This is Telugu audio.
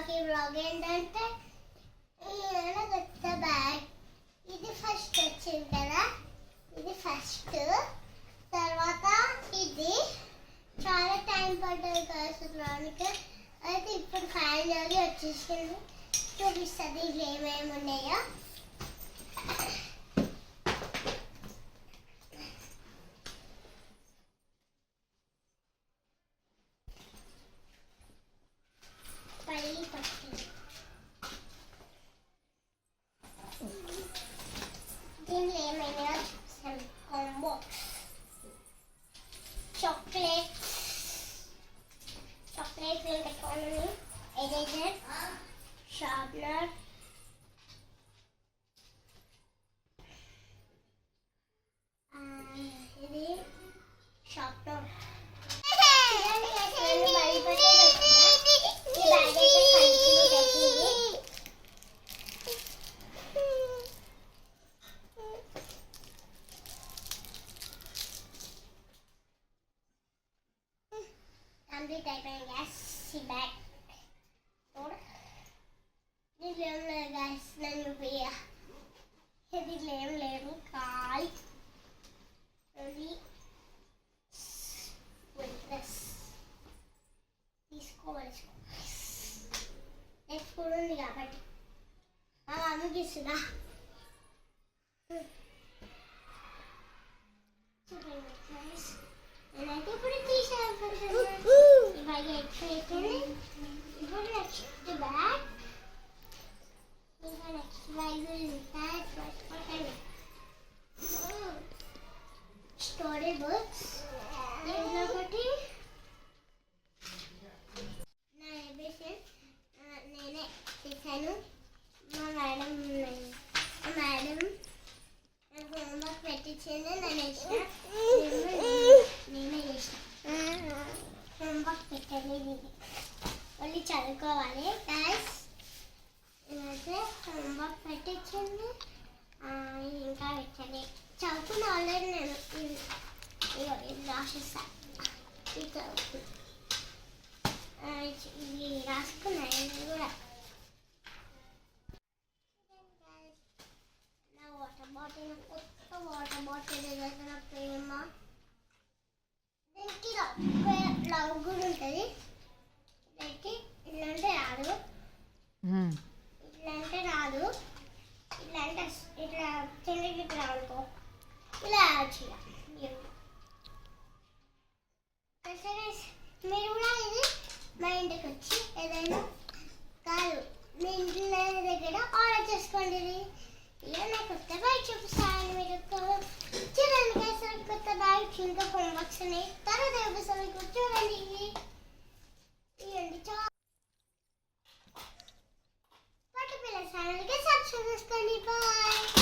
ఇవాళకి బ్లాగ్ ఏంటంటే కొత్త బ్యాగ్. ఇది ఫస్ట్ వచ్చింది కదా, ఇది ఫస్ట్. తర్వాత ఇది చాలా టైం పడ్డది కలుసుకోవడానికి. అయితే ఇప్పుడు ఫైనల్లీ వచ్చేసింది. చూపిస్తుంది ఇవి ఏమేమి ఉన్నాయో. పల్లి పట్టు, దీనిలో ఏమైనా చూపిస్తాను. కాంబో చాక్లెట్స్ పెట్టుకోవాలి. ఎరేజర్, షార్ప్నర్, ఇది షార్ప్నర్. కంప్లీట్ అయిపోయింది గ్యాస్. ఈ బ్యాగ్ దీంట్లో ఏం లేదు గ్యాస్. నేను దీంట్లో ఏం లేదు, ఖాళీ డ్రెస్ తీసుకోవాలి. స్కూల్ ఉంది కాబట్టి అమ్మకి ఇస్తుందా. నేనైతే ఇప్పుడు తీసాను. ఇవాళ అయిపోయింది. ఇప్పుడు నెక్స్ట్ బ్యాగ్, ఇంకా నెక్స్ట్ బ్యాగ్ పట్టుకోండి. స్టోరీ బుక్స్, దీంట్లో ఒకటి నా ఎబిషన్ నేనే తీసాను. మా మేడం నాకు హోంవర్క్ పెట్టించింది. నేనే చేసిన హోంవర్క్ పెట్టండి. ఇది మళ్ళీ చదువుకోవాలి గాయస్. ఇదైతే హోంవర్క్ పెట్టించింది. ఇంకా పెట్టండి. చదువుకున్న ఆల్రెడీ నేను ఇది రాసిస్తాను. ఇది చదువుకున్నా, ఇది రాసుకున్నాను. ఇది కూడా నా వాటర్ బాటిల్, కొత్త వాటర్ బాటిల్ ఏదైనా ప్రేమ. దీనికి లవ్ కూడా ఉంటుంది. దీనికి ఇట్లా అంటే రాదు, ఇట్లా అంటే రాదు, ఇట్లా అంటే ఇట్లా చెల్లికి ఇట్లా అనుకో, ఇలా మీరు కూడా ఇది మా ఇంటికి వచ్చి ఏదైనా కాదు మీ ఇంటి దగ్గర ఆర్డర్ చేసుకోండి. ఇలా నాకు కొత్త బ్యాగ్ చూపిస్తాను. మీరు చూడండి కొత్త బ్యాగ్ ఇంకా హోంవర్క్స్ ఉన్నాయి. తర్వాత చూపిస్తాను మీకు. చూడండి ఇవ్వండి. పట్టు పిల్లల ఛానల్కి సబ్స్క్రైబ్ చేసుకోండి. బాయ్.